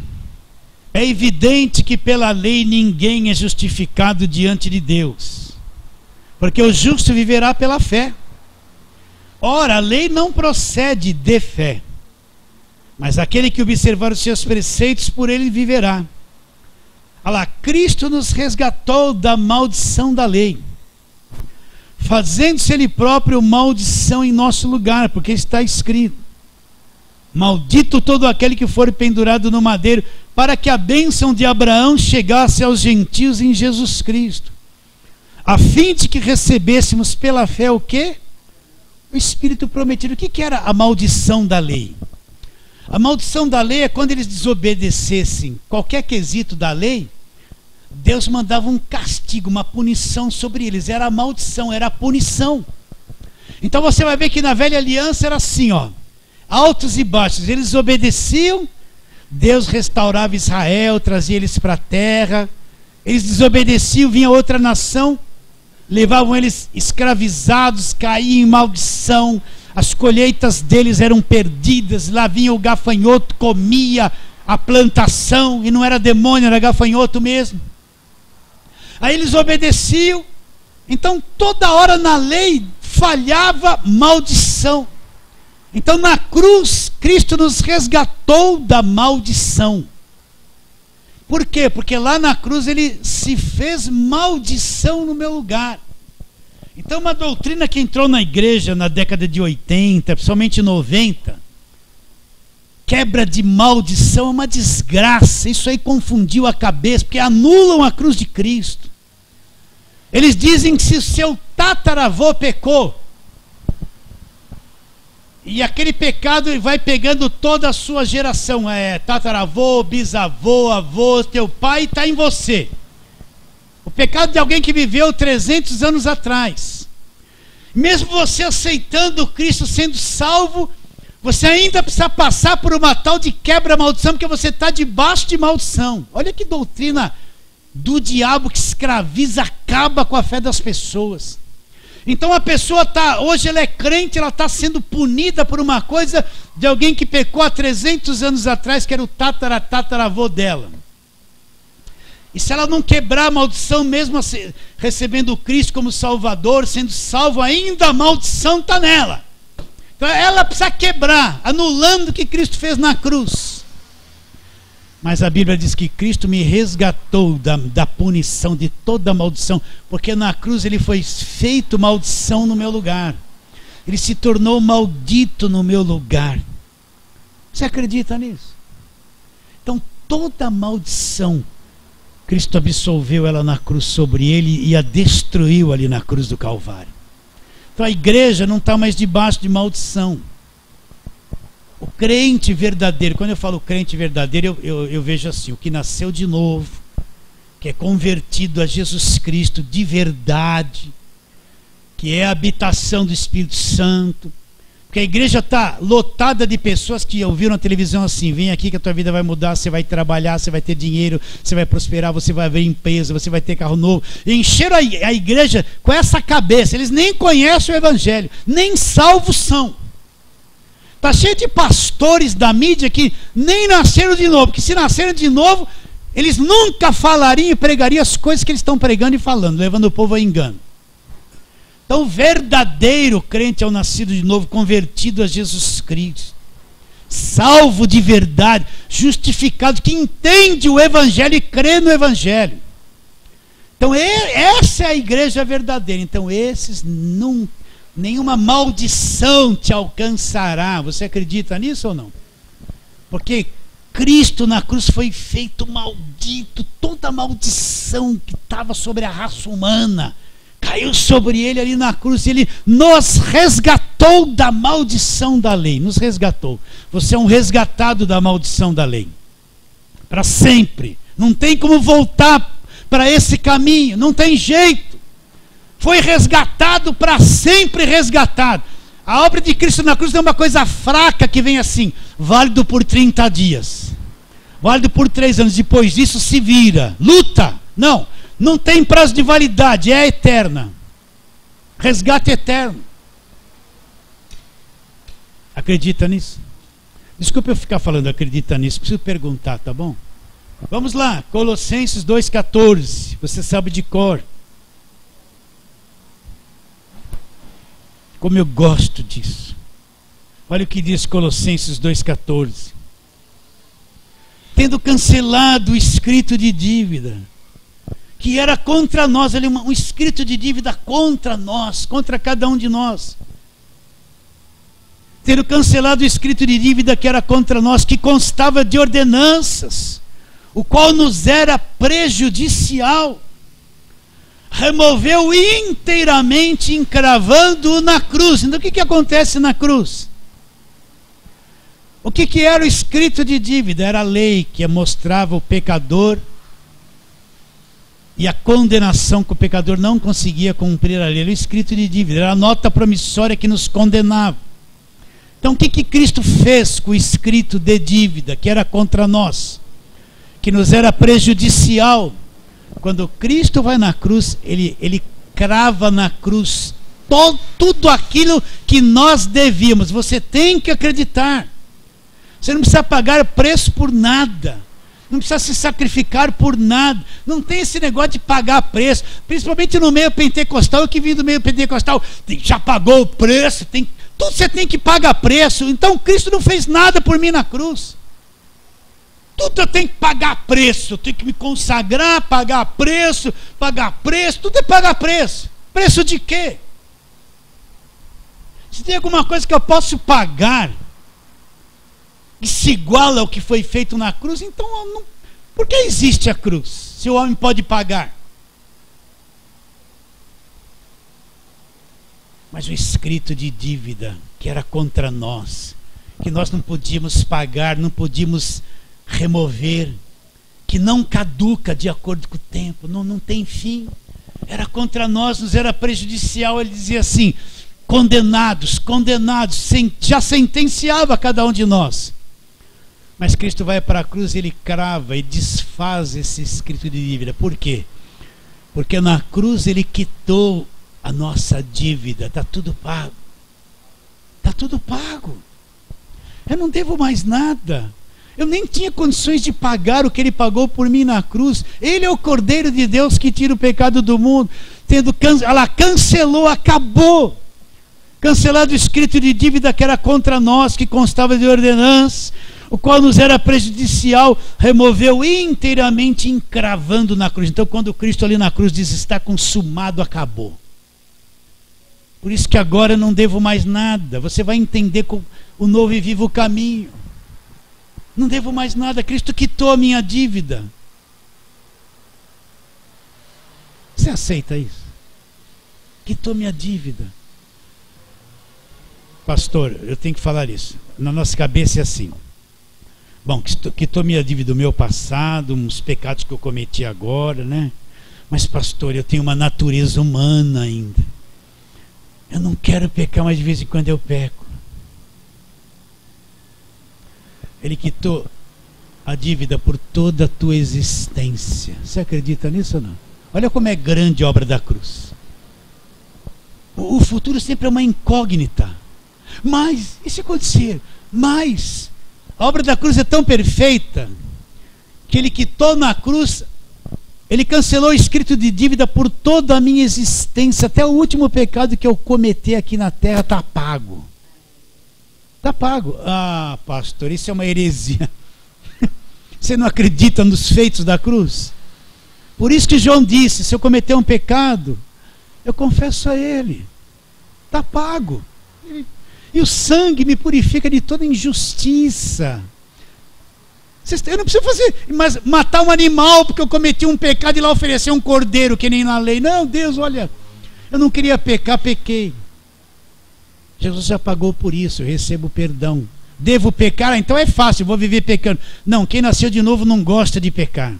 É evidente que pela lei ninguém é justificado diante de Deus, porque o justo viverá pela fé. Ora, a lei não procede de fé, mas aquele que observar os seus preceitos, por ele viverá. Olha lá, Cristo nos resgatou da maldição da lei, fazendo-se ele próprio maldição em nosso lugar, porque está escrito: maldito todo aquele que for pendurado no madeiro, para que a bênção de Abraão chegasse aos gentios em Jesus Cristo, a fim de que recebêssemos pela fé o quê? O Espírito prometido. O que era a maldição da lei? A maldição da lei é quando eles desobedecessem qualquer quesito da lei, Deus mandava um castigo, uma punição sobre eles. Era a maldição, era a punição. Então você vai ver que na velha aliança era assim, ó, altos e baixos. Eles obedeciam, Deus restaurava Israel, trazia eles para a terra. Eles desobedeciam, vinha outra nação, levavam eles escravizados, caíam em maldição, as colheitas deles eram perdidas. Lá vinha o gafanhoto, comia a plantação, e não era demônio, era gafanhoto mesmo. Aí eles obedeciam, então toda hora na lei falhava maldição. Então na cruz, Cristo nos resgatou da maldição. Por quê? Porque lá na cruz ele se fez maldição no meu lugar. Então uma doutrina que entrou na igreja na década de 80, principalmente 90, quebra de maldição, é uma desgraça. Isso aí confundiu a cabeça, porque anulam a cruz de Cristo. Eles dizem que se o seu tataravô pecou, e aquele pecado vai pegando toda a sua geração, tataravô, bisavô, avô, teu pai está em você. O pecado de alguém que viveu 300 anos atrás. Mesmo você aceitando Cristo, sendo salvo, você ainda precisa passar por uma tal de quebra-maldição, porque você está debaixo de maldição. Olha que doutrina do diabo que escraviza, acaba com a fé das pessoas. Então a pessoa hoje ela é crente, ela está sendo punida por uma coisa de alguém que pecou há 300 anos atrás, que era o tataravô dela. E se ela não quebrar a maldição, mesmo recebendo Cristo como Salvador, sendo salvo ainda, a maldição está nela. Então ela precisa quebrar, anulando o que Cristo fez na cruz. Mas a Bíblia diz que Cristo me resgatou da punição, de toda a maldição, porque na cruz ele foi feito maldição no meu lugar. Ele se tornou maldito no meu lugar. Você acredita nisso? Então toda maldição, Cristo absolveu ela na cruz sobre ele e a destruiu ali na cruz do Calvário. Então a igreja não está mais debaixo de maldição. O crente verdadeiro, quando eu falo crente verdadeiro, eu vejo assim, o que nasceu de novo, que é convertido a Jesus Cristo de verdade, que é a habitação do Espírito Santo. Porque a igreja está lotada de pessoas que ouviram na televisão assim: vem aqui que a tua vida vai mudar, você vai trabalhar, você vai ter dinheiro, você vai prosperar, você vai ver empresa, você vai ter carro novo. E encheram a igreja com essa cabeça. Eles nem conhecem o evangelho, nem salvos são. Está cheio de pastores da mídia que nem nasceram de novo, porque se nasceram de novo, eles nunca falariam e pregariam as coisas que eles estão pregando e falando, levando o povo a engano. Então, o verdadeiro crente é o nascido de novo, convertido a Jesus Cristo, salvo de verdade, justificado, que entende o Evangelho e crê no Evangelho. Então, essa é a igreja verdadeira. Então, nenhuma maldição te alcançará. Você acredita nisso ou não? Porque Cristo na cruz foi feito maldito. Toda a maldição que estava sobre a raça humana caiu sobre ele ali na cruz. Ele nos resgatou da maldição da lei. Nos resgatou. Você é um resgatado da maldição da lei. Para sempre. Não tem como voltar para esse caminho. Não tem jeito. Foi resgatado, para sempre resgatado. A obra de Cristo na cruz não é uma coisa fraca que vem assim, válido por 30 dias, válido por 3 anos, depois disso se vira, luta. Não tem prazo de validade, é eterna. Resgate eterno. Acredita nisso? Desculpa eu ficar falando acredita nisso, preciso perguntar, tá bom? Vamos lá, Colossenses 2,14, você sabe de cor. Como eu gosto disso. Olha o que diz Colossenses 2,14. Tendo cancelado o escrito de dívida, que era contra nós, ali um escrito de dívida contra nós, contra cada um de nós. Tendo cancelado o escrito de dívida que era contra nós, que constava de ordenanças, o qual nos era prejudicial, removeu inteiramente, encravando-o na cruz. Então o que acontece na cruz? O que era o escrito de dívida? Era a lei que mostrava o pecador e a condenação que o pecador não conseguia cumprir a lei. Era o escrito de dívida, era a nota promissória que nos condenava. Então o que Cristo fez com o escrito de dívida que era contra nós, que nos era prejudicial? Quando Cristo vai na cruz, ele crava na cruz tudo aquilo que nós devíamos. Você tem que acreditar. Você não precisa pagar preço por nada. Não precisa se sacrificar por nada. Não tem esse negócio de pagar preço. Principalmente no meio pentecostal. Eu que vim do meio pentecostal, já pagou o preço. Tudo você tem que pagar preço. Então Cristo não fez nada por mim na cruz. Tudo eu tenho que pagar preço, eu tenho que me consagrar, pagar preço, tudo é pagar preço. Preço de quê? Se tem alguma coisa que eu posso pagar que se iguala ao que foi feito na cruz, então por que existe a cruz, se o homem pode pagar? Mas o escrito de dívida que era contra nós, que nós não podíamos pagar, não podíamos remover, que não caduca de acordo com o tempo, não tem fim, era contra nós, nos era prejudicial. Ele dizia assim: condenados, já sentenciava cada um de nós. Mas Cristo vai para a cruz, ele crava e desfaz esse escrito de dívida. Por quê? Porque na cruz ele quitou a nossa dívida. Está tudo pago, está tudo pago, eu não devo mais nada. Eu nem tinha condições de pagar o que ele pagou por mim na cruz. Ele é o Cordeiro de Deus que tira o pecado do mundo. Ela cancelou, acabou. Cancelado o escrito de dívida que era contra nós, que constava de ordenanças, o qual nos era prejudicial, removeu inteiramente, encravando na cruz. Então quando Cristo ali na cruz diz: está consumado, acabou. Por isso que agora eu não devo mais nada. Você vai entender com o novo e vivo caminho. Não devo mais nada, Cristo quitou a minha dívida. Você aceita isso? Quitou minha dívida. Pastor, eu tenho que falar isso. Na nossa cabeça é assim: bom, quitou minha dívida do meu passado, uns pecados que eu cometi agora, né? Mas pastor, eu tenho uma natureza humana ainda. Eu não quero pecar, mas de vez em quando eu peco. Ele quitou a dívida por toda a tua existência. Você acredita nisso ou não? Olha como é grande a obra da cruz. O futuro sempre é uma incógnita. Mas, e se acontecer? Mas, a obra da cruz é tão perfeita que ele quitou na cruz, ele cancelou o escrito de dívida por toda a minha existência, até o último pecado que eu cometi aqui na terra está pago. Está pago. Ah, pastor, isso é uma heresia. Você não acredita nos feitos da cruz? Por isso que João disse, se eu cometer um pecado, eu confesso a ele. Está pago. E o sangue me purifica de toda injustiça. Eu não preciso fazer, mas matar um animal porque eu cometi um pecado e lá oferecer um cordeiro que nem na lei. Não, Deus, olha, eu não queria pecar, pequei. Jesus já pagou por isso, eu recebo perdão. Devo pecar? Então é fácil, vou viver pecando. Não, quem nasceu de novo não gosta de pecar.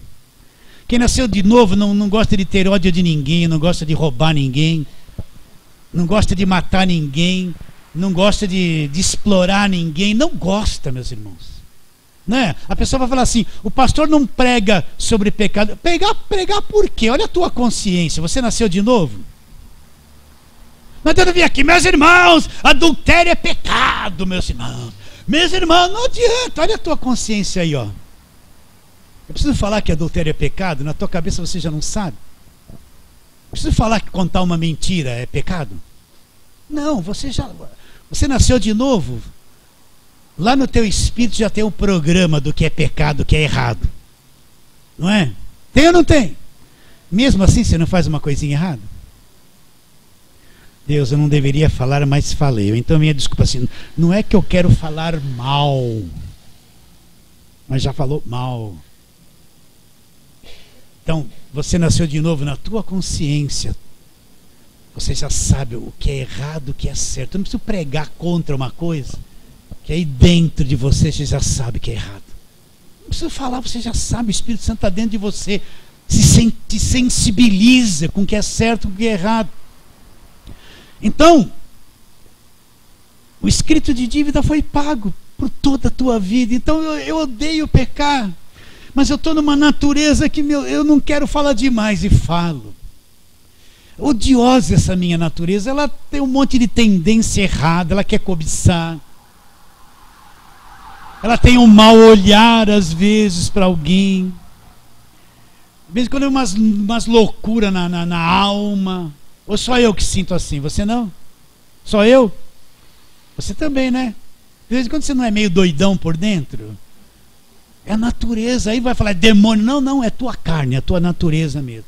Quem nasceu de novo não gosta de ter ódio de ninguém, não gosta de roubar ninguém, não gosta de matar ninguém, não gosta de explorar ninguém, não gosta, meus irmãos. Né? A pessoa vai falar assim, o pastor não prega sobre pecado. Pregar por quê? Olha a tua consciência, você nasceu de novo? Não adianta vir aqui, meus irmãos, adultério é pecado, meus irmãos. Meus irmãos, não adianta, olha a tua consciência aí, ó. Eu preciso falar que adultério é pecado? Na tua cabeça você já não sabe? Eu preciso falar que contar uma mentira é pecado? Não, você nasceu de novo. Lá no teu espírito já tem um programa do que é pecado, do que é errado. Não é? Tem ou não tem? Mesmo assim você não faz uma coisinha errada? Deus, eu não deveria falar, mas falei. Então minha desculpa assim, não é que eu quero falar mal, mas já falou mal. Então, você nasceu de novo na tua consciência. Você já sabe o que é errado, o que é certo. Eu não preciso pregar contra uma coisa que aí dentro de você já sabe que é errado. Não preciso falar, você já sabe, o Espírito Santo está dentro de você. Se sensibiliza com o que é certo e com o que é errado. Então, o escrito de dívida foi pago por toda a tua vida. Então eu odeio pecar, mas eu estou numa natureza que eu não quero falar demais e falo. Odiosa essa minha natureza, ela tem um monte de tendência errada, ela quer cobiçar. Ela tem um mau olhar às vezes para alguém. Às vezes quando é umas loucuras na alma. Ou só eu que sinto assim? Você não? Só eu? Você também, né? De vez em quando você não é meio doidão por dentro? É a natureza. Aí vai falar demônio. Não, é tua carne, é a tua natureza mesmo.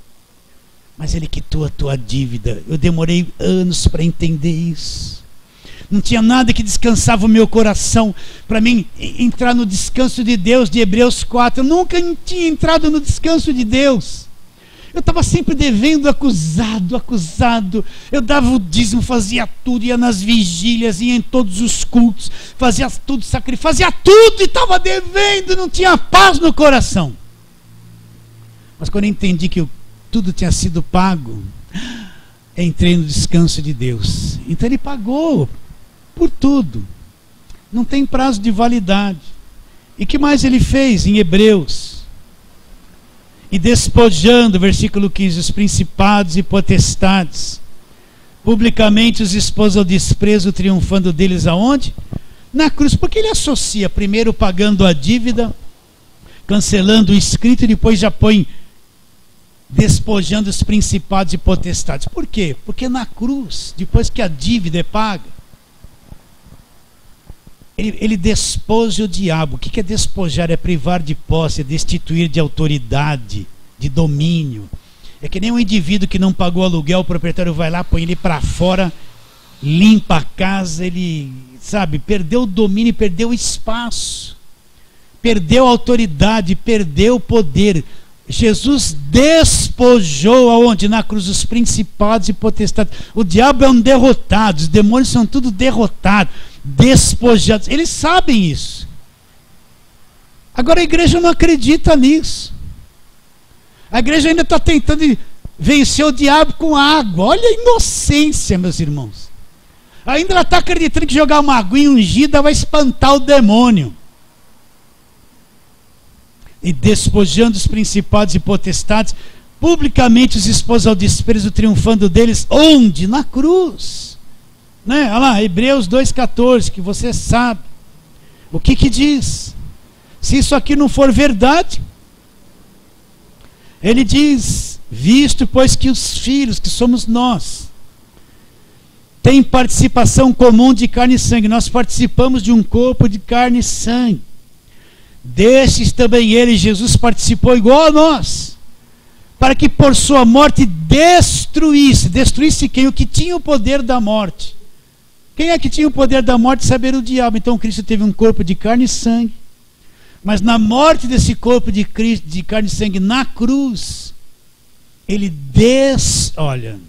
Mas ele quitou a tua dívida. Eu demorei anos para entender isso. Não tinha nada que descansava o meu coração para mim entrar no descanso de Deus, de Hebreus 4. Eu nunca tinha entrado no descanso de Deus. Eu estava sempre devendo, acusado. Eu dava o dízimo, fazia tudo, ia nas vigílias, ia em todos os cultos, fazia tudo, sacrifício, fazia tudo e estava devendo, não tinha paz no coração. Mas quando eu entendi que tudo tinha sido pago, entrei no descanso de Deus. Então ele pagou por tudo. Não tem prazo de validade. E que mais ele fez em Hebreus? E despojando, versículo 15, os principados e potestades, publicamente os expôs ao desprezo, triunfando deles aonde? Na cruz. Porque ele associa primeiro pagando a dívida, cancelando o escrito, e depois já põe despojando os principados e potestades. Por quê? Porque na cruz, depois que a dívida é paga, ele despoja o diabo. O que é despojar? É privar de posse, é destituir de autoridade, de domínio. É que nem um indivíduo que não pagou aluguel, o proprietário vai lá, põe ele para fora, limpa a casa, ele, sabe, perdeu o domínio, perdeu o espaço, perdeu a autoridade, perdeu o poder. Jesus despojou aonde? Na cruz, os principados e potestades. O diabo é um derrotado, os demônios são tudo derrotados, despojados. Eles sabem isso. Agora a igreja não acredita nisso. A igreja ainda está tentando vencer o diabo com água. Olha a inocência, meus irmãos. Ainda ela está acreditando que jogar uma aguinha ungida vai espantar o demônio. E despojando os principados e potestades, publicamente os expôs ao desprezo, triunfando deles, onde? Na cruz. Né? Olha lá, Hebreus 2,14, que você sabe. O que diz? Se isso aqui não for verdade, Ele diz: visto, pois, que os filhos, que somos nós, têm participação comum de carne e sangue. Nós participamos de um corpo de carne e sangue. Destes também ele, Jesus, participou igual a nós, para que por sua morte destruísse quem? O que tinha o poder da morte. Quem é que tinha o poder da morte? Saber, o diabo. Então Cristo teve um corpo de carne e sangue, mas na morte desse corpo de Cristo, de carne e sangue, na cruz, ele olha,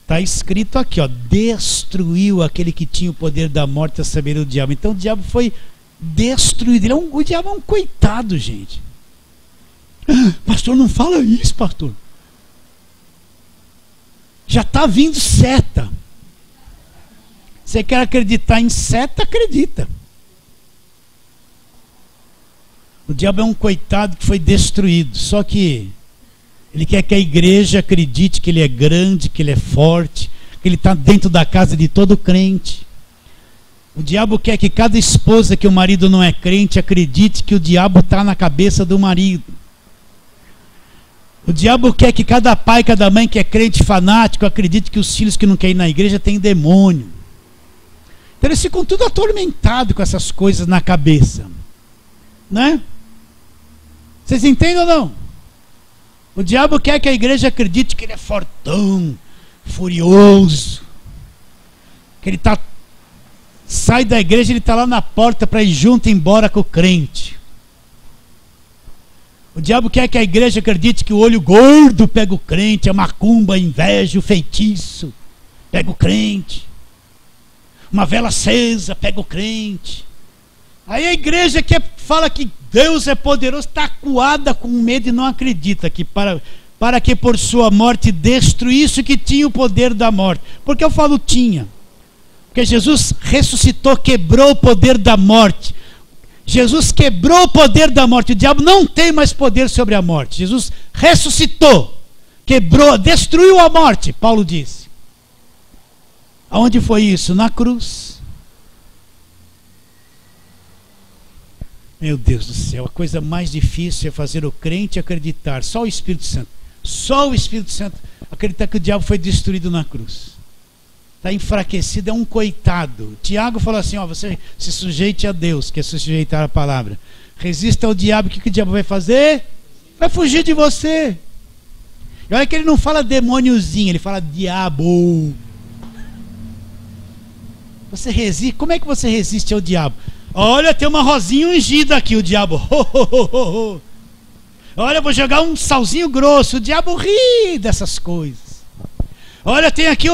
está escrito aqui, ó, destruiu aquele que tinha o poder da morte, a saber, o diabo. Então o diabo foi destruído. O diabo é um coitado, gente. Pastor, não fala isso, pastor. Já está vindo seta. Você quer acreditar em seta? Acredita. O diabo é um coitado que foi destruído. Só que ele quer que a igreja acredite que ele é grande, que ele é forte, que ele está dentro da casa de todo crente. O diabo quer que cada esposa que o marido não é crente acredite que o diabo está na cabeça do marido. O diabo quer que cada pai, cada mãe que é crente fanático acredite que os filhos que não querem ir na igreja têm demônio. Então eles ficam tudo atormentados com essas coisas na cabeça, né? Vocês entendem ou não? O diabo quer que a igreja acredite que ele é fortão, furioso, que ele sai da igreja, ele está lá na porta para ir junto e embora com o crente. O diabo quer que a igreja acredite que o olho gordo pega o crente, a macumba, a inveja, o feitiço pega o crente, uma vela acesa pega o crente. Aí a igreja que fala que Deus é poderoso está acuada com medo e não acredita que para que por sua morte destruísse o que tinha o poder da morte. Porque eu falo tinha, porque Jesus ressuscitou, quebrou o poder da morte. Jesus quebrou o poder da morte. O diabo não tem mais poder sobre a morte. Jesus ressuscitou, quebrou, destruiu a morte, Paulo disse. Aonde foi isso? Na cruz. Meu Deus do céu, a coisa mais difícil é fazer o crente acreditar, só o Espírito Santo acreditar que o diabo foi destruído na cruz. Está enfraquecido, é um coitado. Tiago falou assim, ó, você se sujeite a Deus, que é se sujeitar à palavra. Resista ao diabo, o que o diabo vai fazer? Vai fugir de você. E olha que ele não fala demôniozinho, ele fala diabo. Você resiste, como é que você resiste ao diabo? Olha, tem uma rosinha ungida aqui, o diabo. Olha, vou jogar um salzinho grosso, o diabo ri dessas coisas. Olha, tem aqui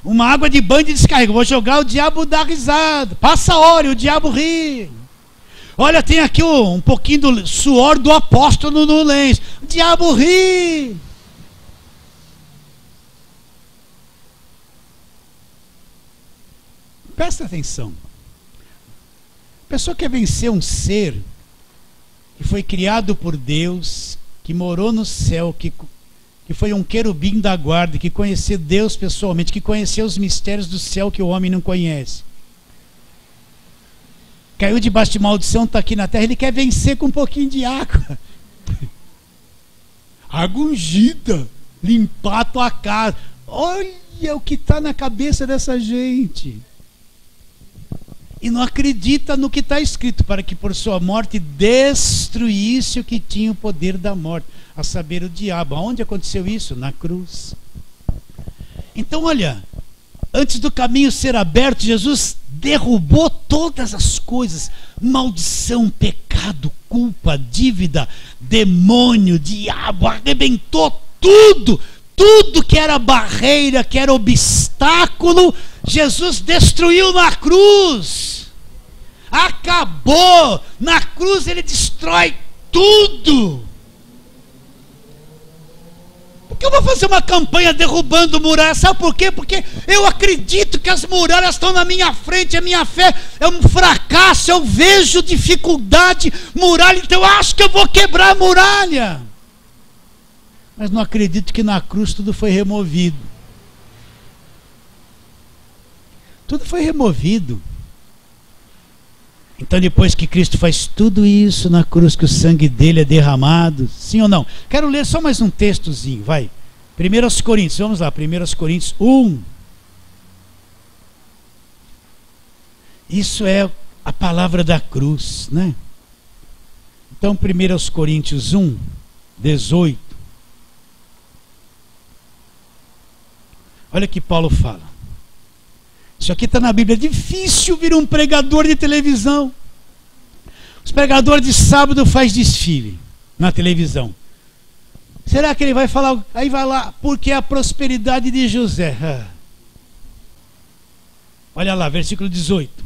uma água de banho de descarga, vou jogar, o diabo dá risada. Passa óleo, o diabo ri. Olha, tem aqui um pouquinho do suor do apóstolo no lenço, o diabo ri. Presta atenção. A pessoa quer vencer um ser que foi criado por Deus, que morou no céu, que foi um querubim da guarda, que conheceu Deus pessoalmente, que conheceu os mistérios do céu que o homem não conhece. Caiu debaixo de maldição, está aqui na terra, ele quer vencer com um pouquinho de água. Água ungida, limpar a tua casa. Olha o que está na cabeça dessa gente. E não acredita no que está escrito, para que por sua morte destruísse o que tinha o poder da morte, a saber, o diabo. Aonde aconteceu isso? Na cruz. Então, olha, antes do caminho ser aberto, Jesus derrubou todas as coisas: maldição, pecado, culpa, dívida, demônio, diabo, arrebentou tudo. Tudo que era barreira, que era obstáculo, Jesus destruiu na cruz. Acabou. Na cruz ele destrói tudo. Por que eu vou fazer uma campanha derrubando muralhas? Sabe por quê? Porque eu acredito que as muralhas estão na minha frente. A minha fé é um fracasso. Eu vejo dificuldade, muralha, então eu acho que eu vou quebrar a muralha. Mas não acredito que na cruz tudo foi removido. Tudo foi removido. Então, depois que Cristo faz tudo isso na cruz, que o sangue dele é derramado, sim ou não? Quero ler só mais um textozinho, vai. 1 Coríntios, vamos lá, 1 Coríntios 1. Isso é a palavra da cruz, né? Então, 1 Coríntios 1, 18. Olha o que Paulo fala. Isso aqui está na Bíblia. É difícil vir um pregador de televisão. Os pregadores de sábado faz desfile na televisão. Será que ele vai falar? Aí vai lá, porque a prosperidade de José. Olha lá, versículo 18.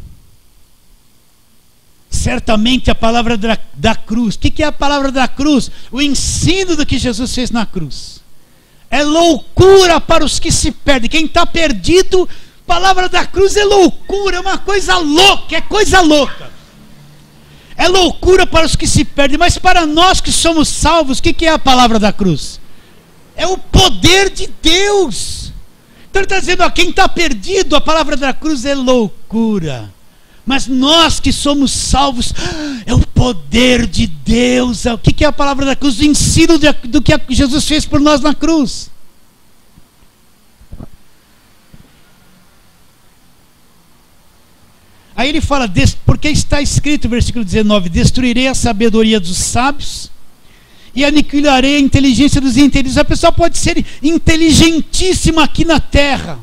Certamente a palavra da cruz. O que é a palavra da cruz? O ensino do que Jesus fez na cruz. É loucura para os que se perdem. Quem está perdido, a palavra da cruz é loucura, é uma coisa louca, é coisa louca. É loucura para os que se perdem, mas para nós que somos salvos, o que é a palavra da cruz? É o poder de Deus. Então ele está dizendo, ó, quem está perdido, a palavra da cruz é loucura. Mas nós que somos salvos, é o poder de Deus. O que é a palavra da cruz? O ensino do que Jesus fez por nós na cruz. Aí ele fala, porque está escrito, versículo 19, destruirei a sabedoria dos sábios e aniquilarei a inteligência dos entendidos. A pessoa pode ser inteligentíssima aqui na terra,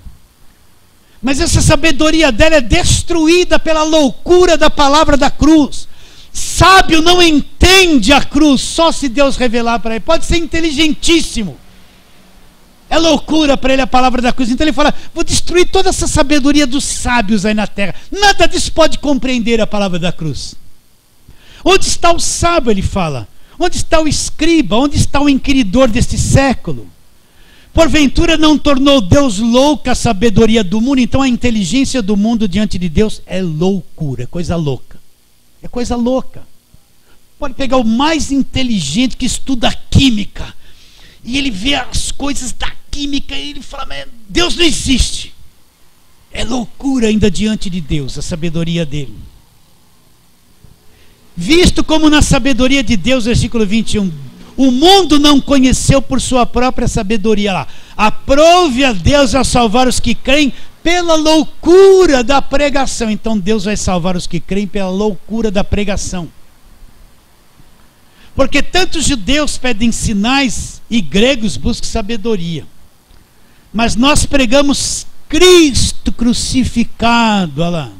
mas essa sabedoria dela é destruída pela loucura da palavra da cruz. Sábio não entende a cruz, só se Deus revelar para ele. Pode ser inteligentíssimo, é loucura para ele a palavra da cruz. Então ele fala, vou destruir toda essa sabedoria dos sábios aí na terra. Nada disso pode compreender a palavra da cruz. Onde está o sábio, ele fala? Onde está o escriba? Onde está o inquiridor deste século? Porventura não tornou Deus louca a sabedoria do mundo? Então a inteligência do mundo diante de Deus é loucura, é coisa louca. É coisa louca. Pode pegar o mais inteligente que estuda química, e ele vê as coisas da química, e ele fala, mas Deus não existe. É loucura ainda diante de Deus, a sabedoria dele. Visto como na sabedoria de Deus, versículo 21, o mundo não conheceu por sua própria sabedoria lá. Aprove a Deus a salvar os que creem pela loucura da pregação. Então Deus vai salvar os que creem pela loucura da pregação. Porque tanto judeus pedem sinais e gregos buscam sabedoria. Mas nós pregamos Cristo crucificado, olha lá.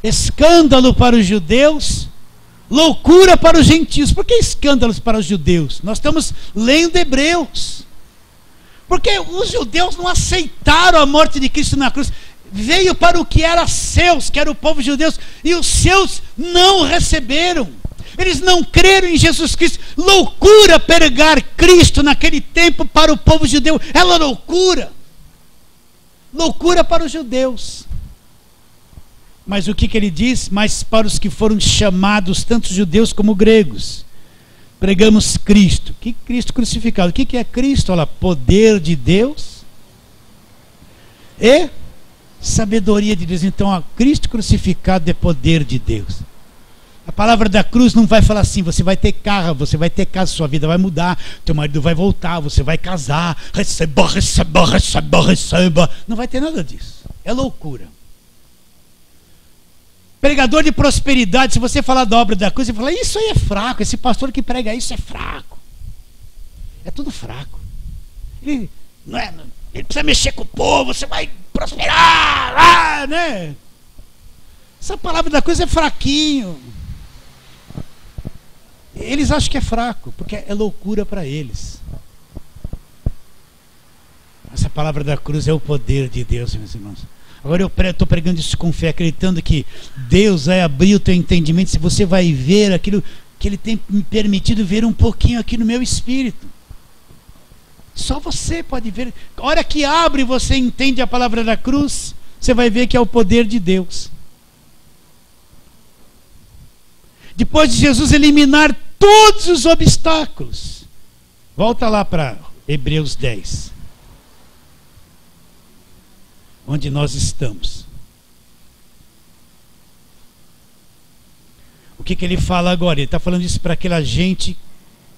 Escândalo para os judeus, loucura para os gentios. Por que escândalos para os judeus? Nós estamos lendo Hebreus. Porque os judeus não aceitaram a morte de Cristo na cruz. Veio para o que era seus, que era o povo judeu, e os seus não receberam. Eles não creram em Jesus Cristo. Loucura pregar Cristo naquele tempo para o povo judeu. Era loucura. Loucura para os judeus. Mas o que ele diz? Mas para os que foram chamados, tanto judeus como gregos, pregamos Cristo. Que Cristo crucificado? O que é Cristo? Olha lá, poder de Deus e sabedoria de Deus. Então, ó, Cristo crucificado é poder de Deus. A palavra da cruz não vai falar assim, você vai ter carro, você vai ter casa, sua vida vai mudar, teu marido vai voltar, você vai casar, receba, receba, receba, receba. Não vai ter nada disso. É loucura. Pregador de prosperidade, se você falar da obra da cruz, você fala, isso aí é fraco, esse pastor que prega isso é fraco. É tudo fraco. Ele precisa mexer com o povo, você vai prosperar, né? Essa palavra da cruz é fraquinho. Eles acham que é fraco, porque é loucura para eles. Essa palavra da cruz é o poder de Deus, meus irmãos. Agora eu estou pregando isso com fé, acreditando que Deus vai abrir o teu entendimento, se você vai ver aquilo que Ele tem me permitido ver um pouquinho aqui no meu espírito. Só você pode ver. A hora que abre e você entende a palavra da cruz, você vai ver que é o poder de Deus. Depois de Jesus eliminar todos os obstáculos, volta lá para Hebreus 10, onde nós estamos. que ele fala agora? Ele está falando isso para aquela gente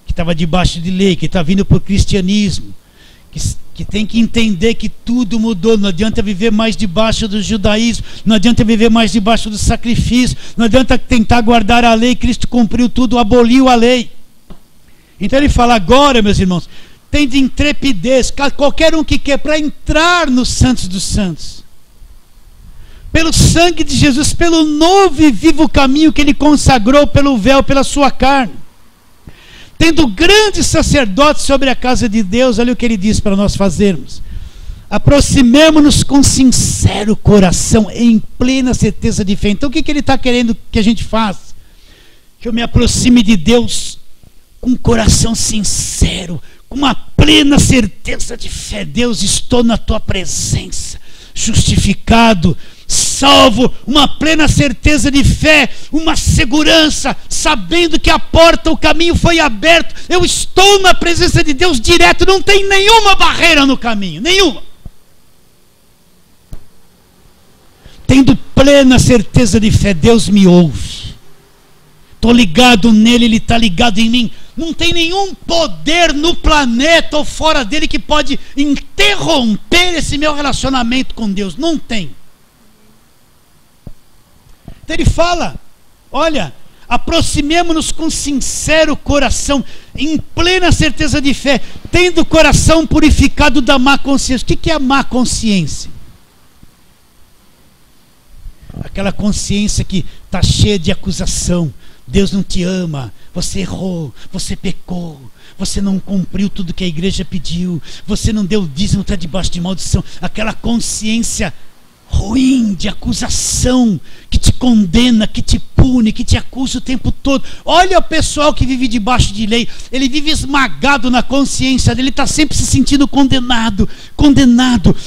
que estava debaixo de lei, que está vindo para o cristianismo, que tem que entender que tudo mudou. Não adianta viver mais debaixo do judaísmo, não adianta viver mais debaixo do sacrifício, não adianta tentar guardar a lei. Cristo cumpriu tudo, aboliu a lei. Então ele fala agora, meus irmãos, tem de intrepidez, qualquer um que quer, para entrar nos santos dos santos, pelo sangue de Jesus, pelo novo e vivo caminho que ele consagrou pelo véu, pela sua carne, tendo grande sacerdote sobre a casa de Deus. Olha o que ele diz para nós fazermos: aproximemo-nos com sincero coração, em plena certeza de fé. Então o que ele está querendo que a gente faça? Que eu me aproxime de Deus com um coração sincero, com uma plena certeza de fé. Deus, estou na tua presença, justificado, salvo, uma plena certeza de fé, uma segurança, sabendo que a porta, o caminho foi aberto. Eu estou na presença de Deus direto, não tem nenhuma barreira no caminho, nenhuma. Tendo plena certeza de fé, Deus me ouve. Estou ligado nele, ele está ligado em mim. Não tem nenhum poder no planeta ou fora dele que pode interromper esse meu relacionamento com Deus. Não tem. Então ele fala, olha, aproximemo-nos com sincero coração, em plena certeza de fé, tendo o coração purificado da má consciência. O que é a má consciência? Aquela consciência que está cheia de acusação. Deus não te ama, você errou, você pecou, você não cumpriu tudo que a igreja pediu, você não deu o dízimo, está debaixo de maldição. Aquela consciência ruim de acusação que te condena, que te pune, que te acusa o tempo todo. Olha o pessoal que vive debaixo de lei, ele vive esmagado na consciência dele, está sempre se sentindo condenado,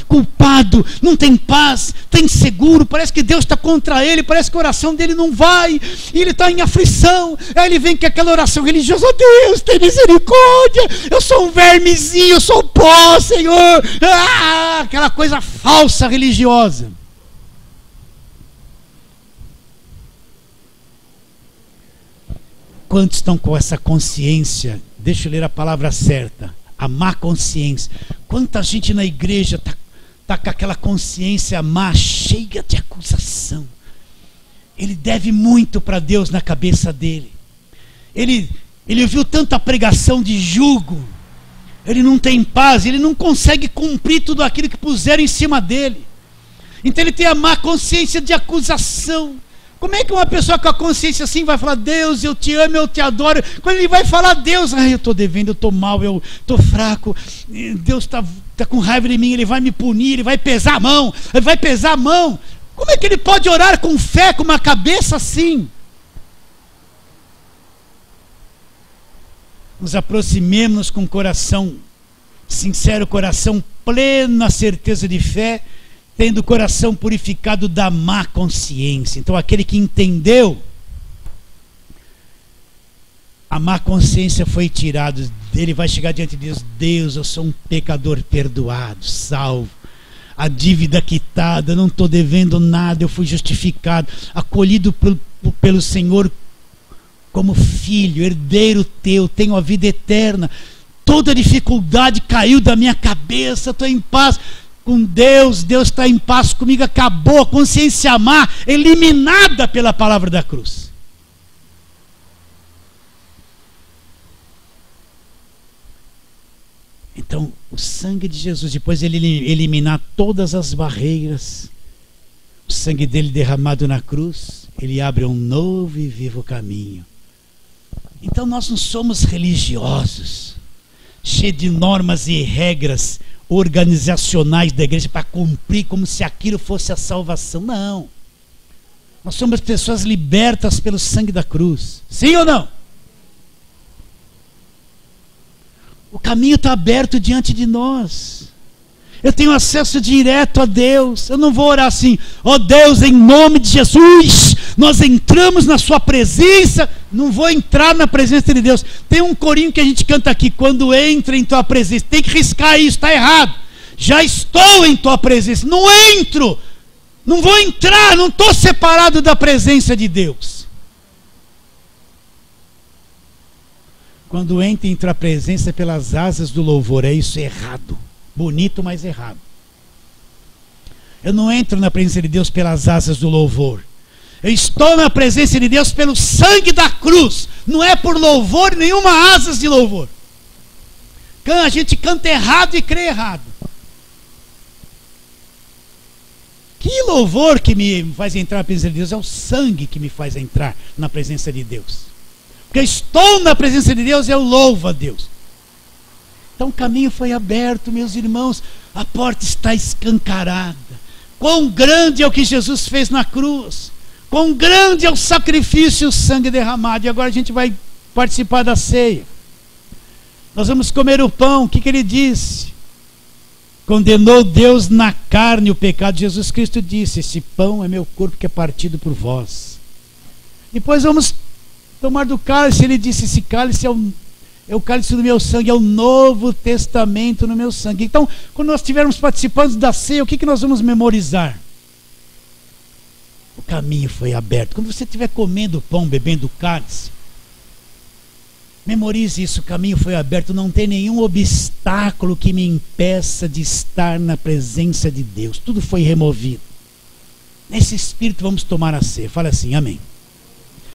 culpado, não tem paz, está inseguro, parece que Deus está contra ele, parece que a oração dele não vai, e ele está em aflição. Aí ele vem com aquela oração religiosa: oh Deus, tem misericórdia, eu sou um vermezinho, eu sou pó, Senhor. Aquela coisa falsa religiosa. Quantos estão com essa consciência? Deixa eu ler a palavra certa, a má consciência. Quanta gente na igreja está com aquela consciência má, cheia de acusação. Ele deve muito para Deus na cabeça dele. Ele ouviu tanta pregação de jugo, ele não tem paz, ele não consegue cumprir tudo aquilo que puseram em cima dele. Então ele tem a má consciência de acusação. Como é que uma pessoa com a consciência assim vai falar: Deus, eu te amo, eu te adoro? Quando ele vai falar: Deus, eu estou devendo, eu estou mal, eu estou fraco, Deus está com raiva de mim, ele vai me punir, ele vai pesar a mão, Como é que ele pode orar com fé, com uma cabeça assim? Nos aproximemos com coração, sincero coração, plena certeza de fé, tendo o coração purificado da má consciência. Então aquele que entendeu, a má consciência foi tirada dele, vai chegar diante de Deus: Deus, eu sou um pecador perdoado, salvo, a dívida quitada, não estou devendo nada, eu fui justificado, acolhido pelo Senhor como filho, herdeiro teu, tenho a vida eterna, toda dificuldade caiu da minha cabeça, estou em paz com Deus, Deus está em paz comigo, acabou. A consciência má, eliminada pela palavra da cruz. Então, o sangue de Jesus, depois de ele eliminar todas as barreiras, o sangue dele derramado na cruz, ele abre um novo e vivo caminho. Então nós não somos religiosos, cheios de normas e regras organizacionais da igreja para cumprir como se aquilo fosse a salvação. Não. Nós somos pessoas libertas pelo sangue da cruz. Sim ou não? O caminho está aberto diante de nós. Eu tenho acesso direto a Deus. Eu não vou orar assim: ó Deus, em nome de Jesus, nós entramos na sua presença. Não vou entrar na presença de Deus. Tem um corinho que a gente canta aqui: quando entra em tua presença. Tem que riscar isso, está errado. Já estou em tua presença, não entro, não vou entrar, não estou separado da presença de Deus. quando entra a presença pelas asas do louvor. É isso, errado. Bonito, mas errado. Eu não entro na presença de Deus pelas asas do louvor. Eu estou na presença de Deus pelo sangue da cruz. Não é por louvor, nenhuma asas de louvor. A gente canta errado e crê errado. Que louvor que me faz entrar na presença de Deus? É o sangue que me faz entrar na presença de Deus. Porque eu estou na presença de Deus, eu louvo a Deus. Então o caminho foi aberto, meus irmãos. A porta está escancarada. Quão grande é o que Jesus fez na cruz. Quão grande é o sacrifício e o sangue derramado. E agora a gente vai participar da ceia. Nós vamos comer o pão. O que ele disse? Condenou Deus na carne o pecado. Jesus Cristo disse: esse pão é meu corpo que é partido por vós. Depois vamos tomar do cálice. Ele disse: esse cálice é o cálice do meu sangue, é o novo testamento no meu sangue. Então, quando nós estivermos participando da ceia, o que nós vamos memorizar? O caminho foi aberto. Quando você estiver comendo o pão, bebendo o cálice, memorize isso: o caminho foi aberto. Não tem nenhum obstáculo que me impeça de estar na presença de Deus. Tudo foi removido. Nesse espírito vamos tomar a ceia. Fala assim: amém.